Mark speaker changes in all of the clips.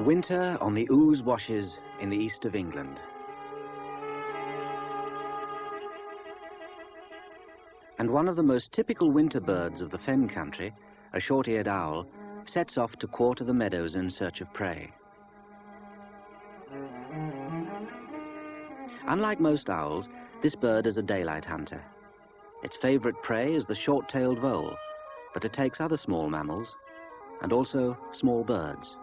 Speaker 1: Winter on the Ouse Washes in the east of England. And one of the most typical winter birds of the fen country, a short-eared owl, sets off to quarter the meadows in search of prey. Unlike most owls, this bird is a daylight hunter. Its favorite prey is the short-tailed vole, but it takes other small mammals and also small birds.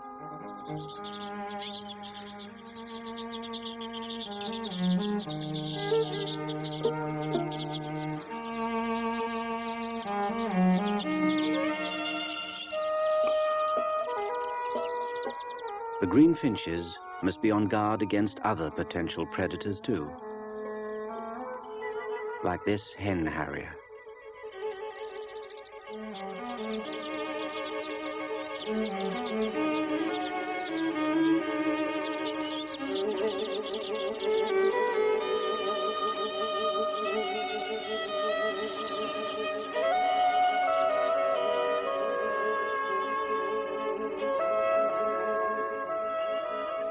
Speaker 1: The green finches must be on guard against other potential predators too, like this hen harrier.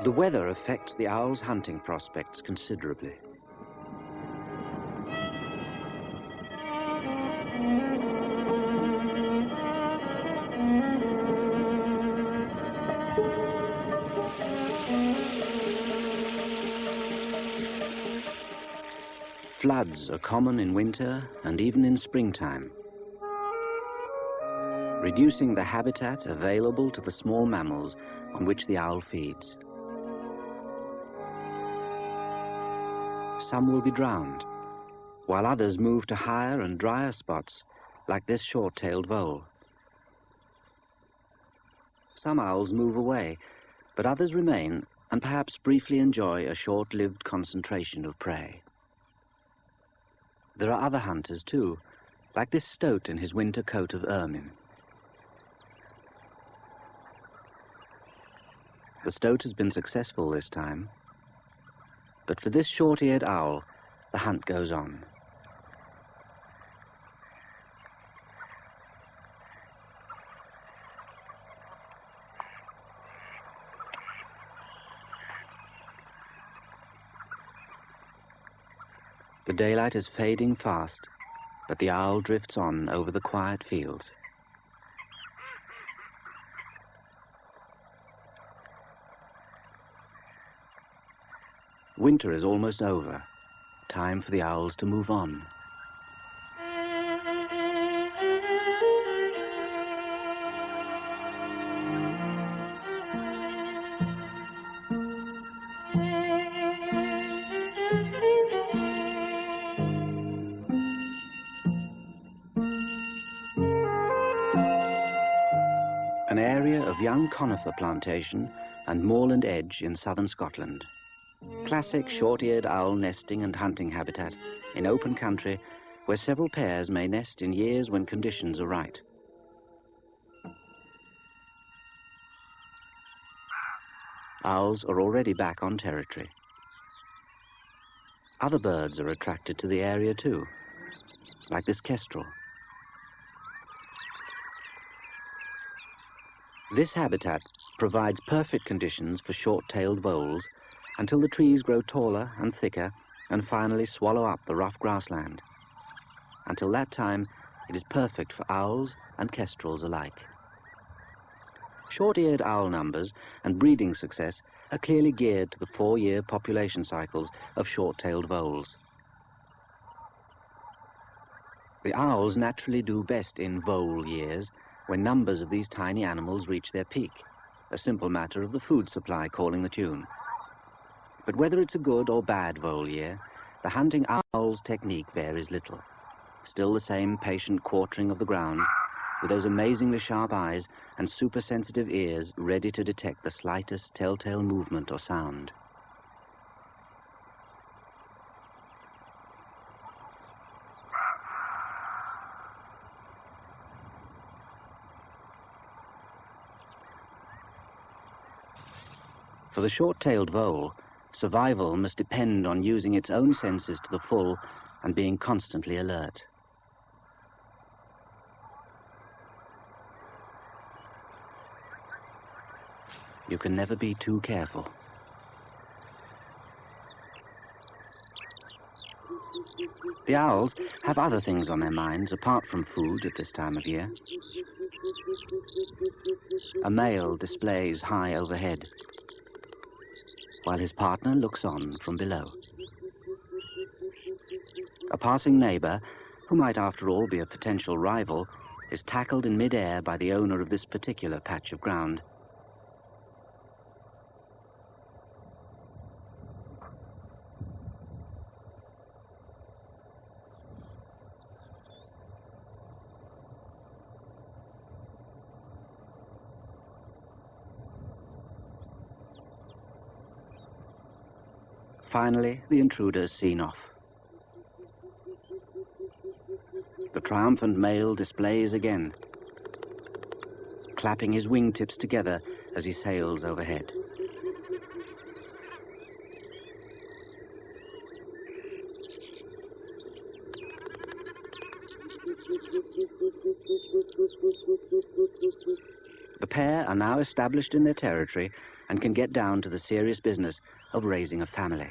Speaker 1: The weather affects the owl's hunting prospects considerably. Floods are common in winter and even in springtime, reducing the habitat available to the small mammals on which the owl feeds. Some will be drowned, while others move to higher and drier spots, like this short-tailed vole. Some owls move away, but others remain and perhaps briefly enjoy a short-lived concentration of prey. There are other hunters too, like this stoat in his winter coat of ermine. The stoat has been successful this time, but for this short-eared owl, the hunt goes on. The daylight is fading fast, but the owl drifts on over the quiet fields. Winter is almost over. Time for the owls to move on. An area of young conifer plantation and moorland edge in southern Scotland. Classic short-eared owl nesting and hunting habitat in open country where several pairs may nest in years when conditions are right. Owls are already back on territory. Other birds are attracted to the area too, like this kestrel. This habitat provides perfect conditions for short-tailed voles until the trees grow taller and thicker and finally swallow up the rough grassland. Until that time, it is perfect for owls and kestrels alike. Short-eared owl numbers and breeding success are clearly geared to the 4-year population cycles of short-tailed voles. The owls naturally do best in vole years, when numbers of these tiny animals reach their peak, a simple matter of the food supply calling the tune. But whether it's a good or bad vole year, the hunting owl's technique varies little. Still the same patient quartering of the ground, with those amazingly sharp eyes and super-sensitive ears ready to detect the slightest telltale movement or sound. For the short-tailed vole, survival must depend on using its own senses to the full and being constantly alert. You can never be too careful. The owls have other things on their minds apart from food at this time of year. A male displays high overhead, while his partner looks on from below. A passing neighbor, who might after all be a potential rival, is tackled in mid-air by the owner of this particular patch of ground. Finally, the intruder is seen off. The triumphant male displays again, clapping his wingtips together as he sails overhead. The pair are now established in their territory and can get down to the serious business of raising a family.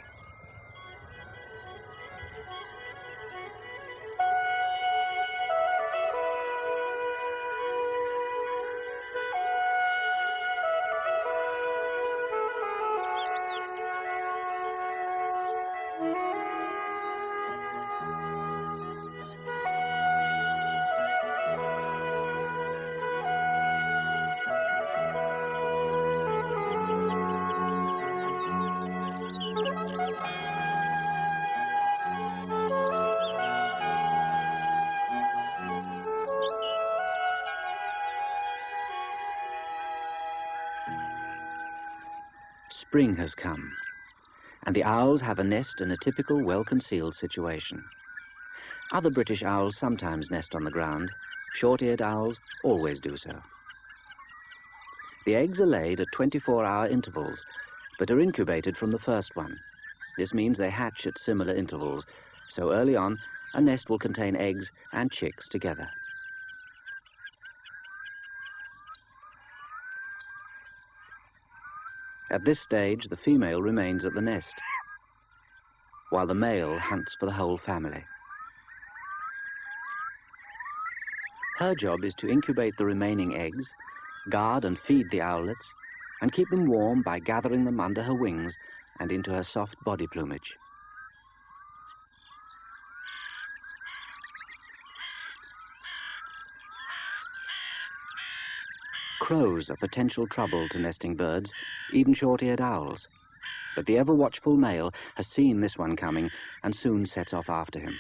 Speaker 1: Spring has come, and the owls have a nest in a typical well-concealed situation. Other British owls sometimes nest on the ground. Short-eared owls always do so. The eggs are laid at 24-hour intervals, but are incubated from the first one. This means they hatch at similar intervals, so early on, a nest will contain eggs and chicks together. At this stage, the female remains at the nest, while the male hunts for the whole family. Her job is to incubate the remaining eggs, guard and feed the owlets, and keep them warm by gathering them under her wings and into her soft body plumage. Crows are potential trouble to nesting birds, even short-eared owls. But the ever-watchful male has seen this one coming and soon sets off after him.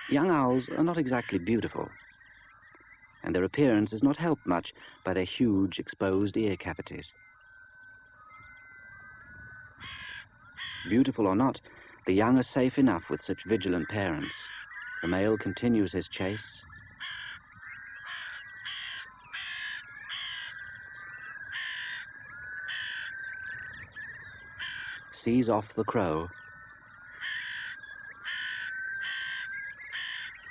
Speaker 1: Young owls are not exactly beautiful, and their appearance is not helped much by their huge exposed ear cavities. Beautiful or not, the young are safe enough with such vigilant parents. The male continues his chase. Sees off the crow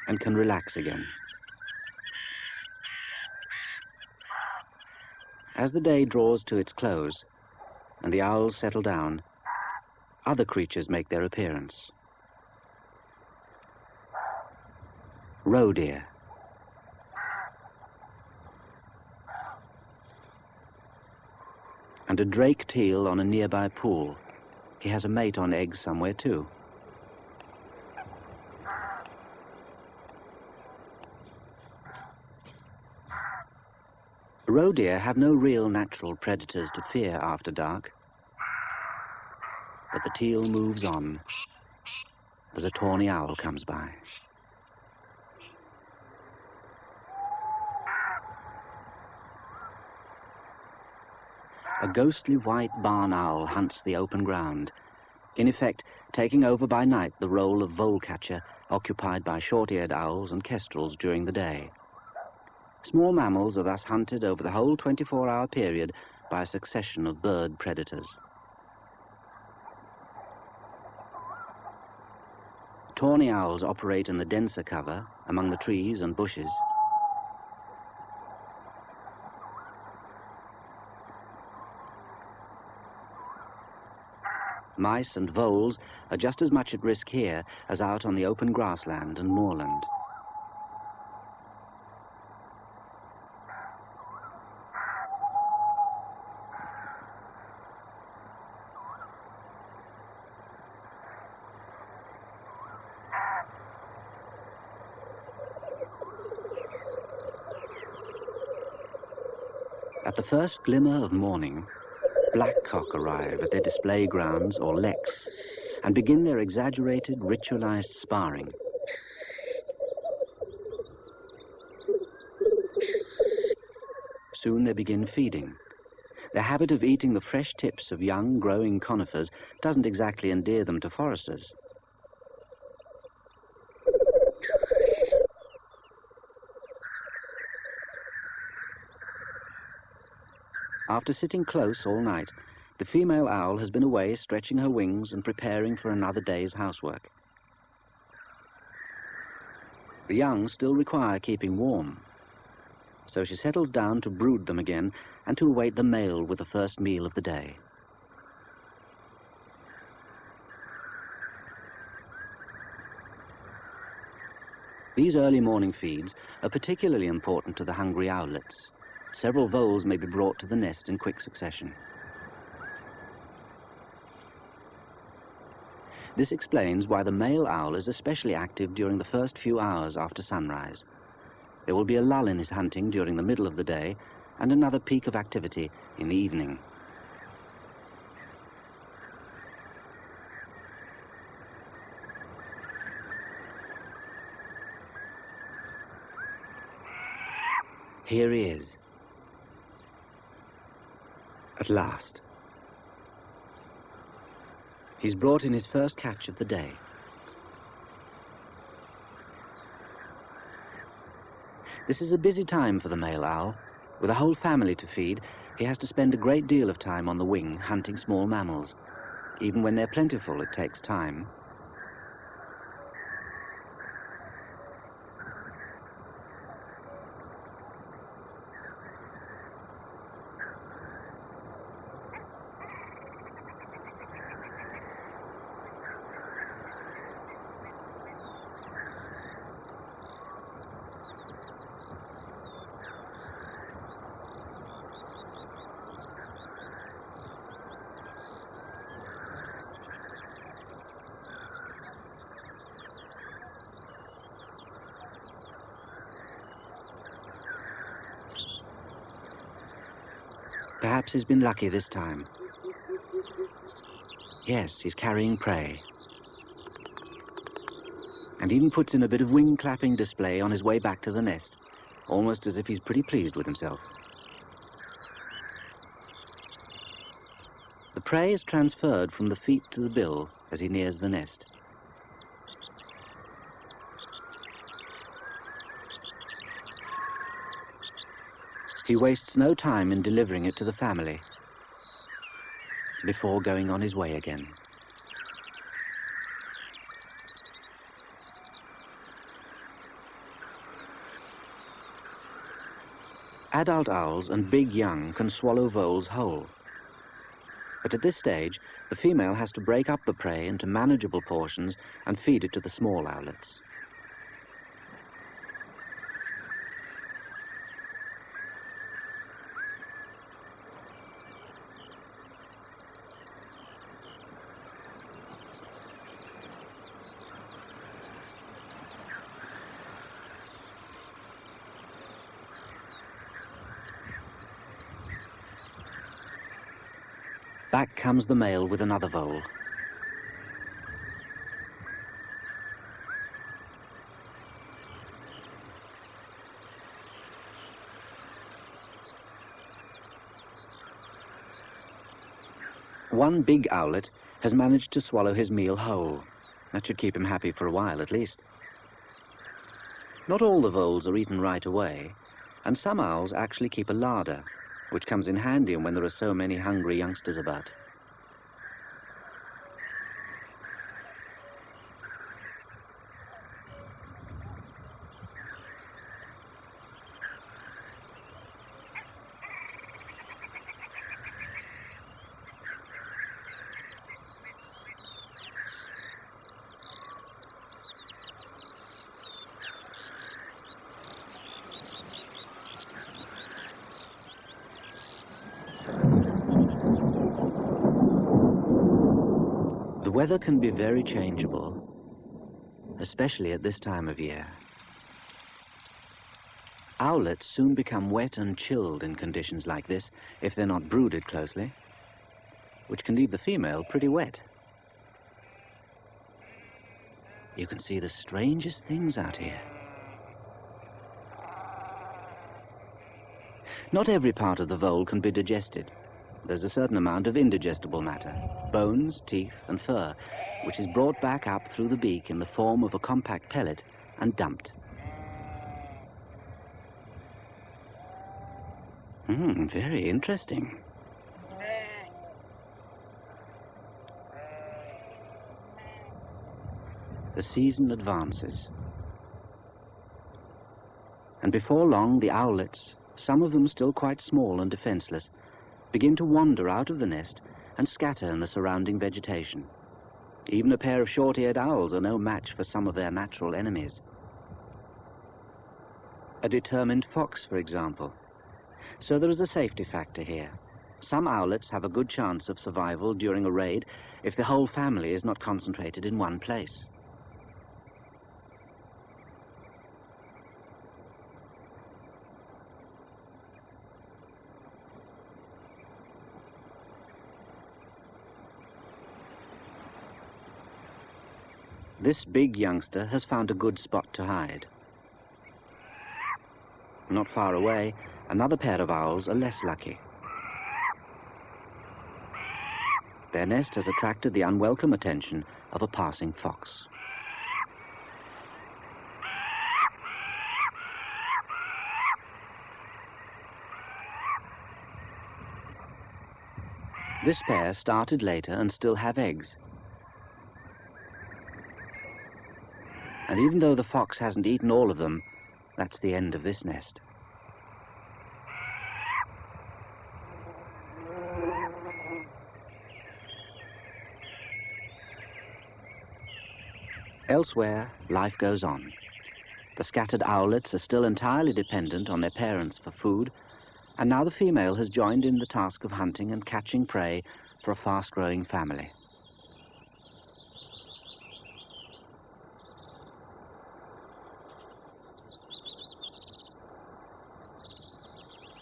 Speaker 1: and can relax again. As the day draws to its close and the owls settle down, other creatures make their appearance. Roe deer. And a drake teal on a nearby pool. He has a mate on eggs somewhere too. Roe deer have no real natural predators to fear after dark. But the teal moves on as a tawny owl comes by. A ghostly white barn owl hunts the open ground, in effect taking over by night the role of vole-catcher occupied by short-eared owls and kestrels during the day. Small mammals are thus hunted over the whole 24-hour period by a succession of bird predators. Tawny owls operate in the denser cover, among the trees and bushes. Mice and voles are just as much at risk here as out on the open grassland and moorland. At the first glimmer of morning, blackcock arrive at their display grounds, or leks, and begin their exaggerated, ritualized sparring. Soon they begin feeding. Their habit of eating the fresh tips of young, growing conifers doesn't exactly endear them to foresters. After sitting close all night, the female owl has been away stretching her wings and preparing for another day's housework. The young still require keeping warm, so she settles down to brood them again and to await the male with the first meal of the day. These early morning feeds are particularly important to the hungry owlets. Several voles may be brought to the nest in quick succession. This explains why the male owl is especially active during the first few hours after sunrise. There will be a lull in his hunting during the middle of the day and another peak of activity in the evening. Here he is. At last. He's brought in his first catch of the day. This is a busy time for the male owl. With a whole family to feed, he has to spend a great deal of time on the wing hunting small mammals. Even when they're plentiful, it takes time. Perhaps he's been lucky this time. Yes, he's carrying prey. And even puts in a bit of wing-clapping display on his way back to the nest, almost as if he's pretty pleased with himself. The prey is transferred from the feet to the bill as he nears the nest. He wastes no time in delivering it to the family before going on his way again. Adult owls and big young can swallow voles whole. But at this stage, the female has to break up the prey into manageable portions and feed it to the small owlets. Back comes the male with another vole. One big owlet has managed to swallow his meal whole. That should keep him happy for a while at least. Not all the voles are eaten right away, and some owls actually keep a larder, which comes in handy when there are so many hungry youngsters about. weather can be very changeable, especially at this time of year. Owlets soon become wet and chilled in conditions like this if they're not brooded closely, which can leave the female pretty wet. You can see the strangest things out here. Not every part of the vole can be digested. There's a certain amount of indigestible matter, bones, teeth, and fur, which is brought back up through the beak in the form of a compact pellet and dumped. Very interesting. The season advances. And before long, the owlets, some of them still quite small and defenseless, begin to wander out of the nest and scatter in the surrounding vegetation. Even a pair of short-eared owls are no match for some of their natural enemies. A determined fox, for example. So there is a safety factor here. Some owlets have a good chance of survival during a raid if the whole family is not concentrated in one place. This big youngster has found a good spot to hide. Not far away, another pair of owls are less lucky. Their nest has attracted the unwelcome attention of a passing fox. This pair started later and still have eggs. And even though the fox hasn't eaten all of them, that's the end of this nest. Elsewhere, life goes on. The scattered owlets are still entirely dependent on their parents for food, and now the female has joined in the task of hunting and catching prey for a fast-growing family.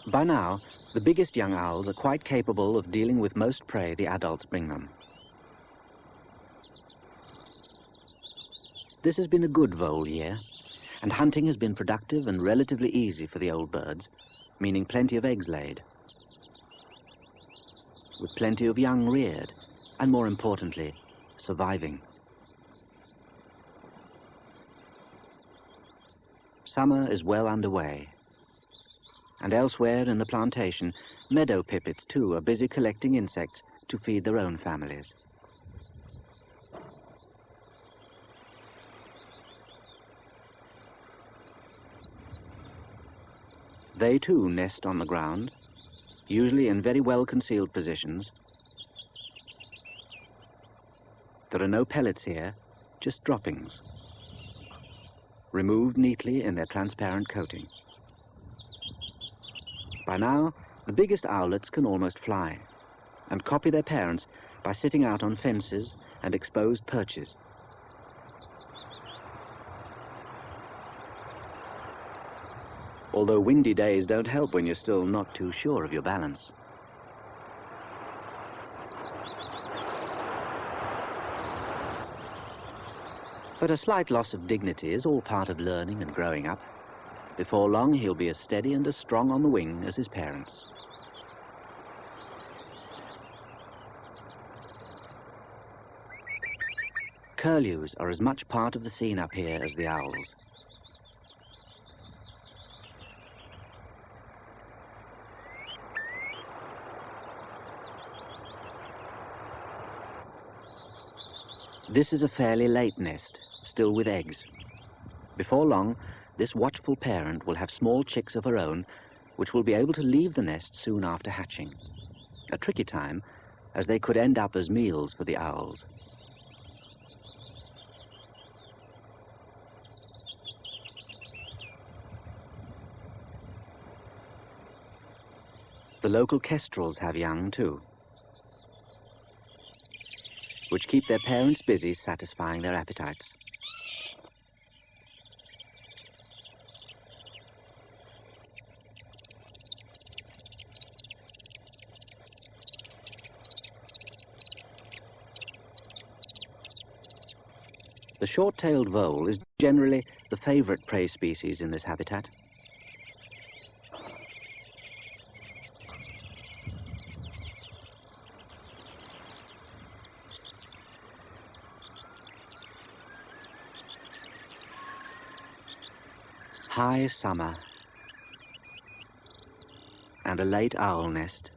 Speaker 1: By now, the biggest young owls are quite capable of dealing with most prey the adults bring them. This has been a good vole year, and hunting has been productive and relatively easy for the old birds, meaning plenty of eggs laid, with plenty of young reared, and more importantly, surviving. Summer is well underway. And elsewhere in the plantation, meadow pipits too are busy collecting insects to feed their own families. They too nest on the ground, usually in very well concealed positions. There are no pellets here, just droppings, removed neatly in their transparent coating. By now, the biggest owlets can almost fly, and copy their parents by sitting out on fences and exposed perches. Although windy days don't help when you're still not too sure of your balance. But a slight loss of dignity is all part of learning and growing up. Before long, he'll be as steady and as strong on the wing as his parents. Curlews are as much part of the scene up here as the owls. This is a fairly late nest, still with eggs. Before long, this watchful parent will have small chicks of her own, which will be able to leave the nest soon after hatching. A tricky time, as they could end up as meals for the owls. The local kestrels have young too. which keep their parents busy satisfying their appetites. The short-tailed vole is generally the favorite prey species in this habitat. High summer and a late owl nest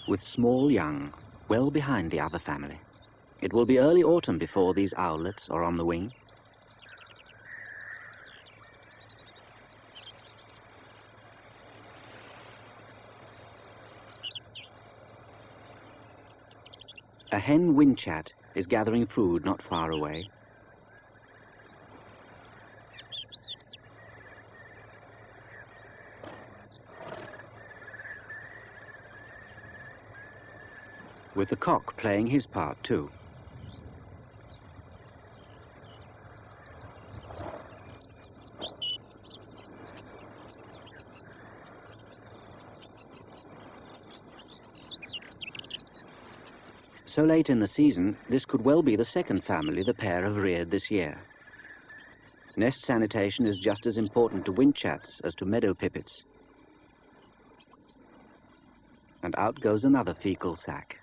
Speaker 1: with small young well behind the other family. It will be early autumn before these owlets are on the wing. A hen windchat is gathering food not far away. With the cock playing his part too. So late in the season, this could well be the second family the pair have reared this year. Nest sanitation is just as important to windchats as to meadow pipits. And out goes another fecal sack.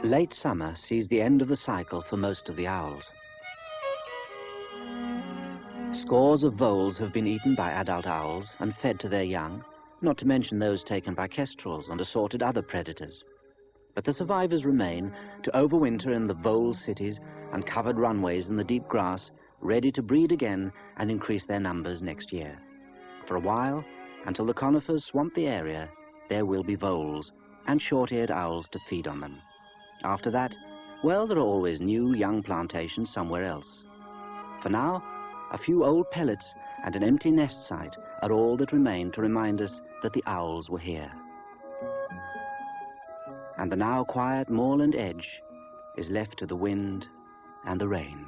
Speaker 1: Late summer sees the end of the cycle for most of the owls. Scores of voles have been eaten by adult owls and fed to their young, not to mention those taken by kestrels and assorted other predators. But the survivors remain to overwinter in the vole cities and covered runways in the deep grass, ready to breed again and increase their numbers next year. For a while, until the conifers swamp the area, there will be voles and short-eared owls to feed on them. After that, well, there are always new young plantations somewhere else. For now, a few old pellets and an empty nest site are all that remain to remind us that the owls were here. And the now quiet moorland edge is left to the wind and the rain.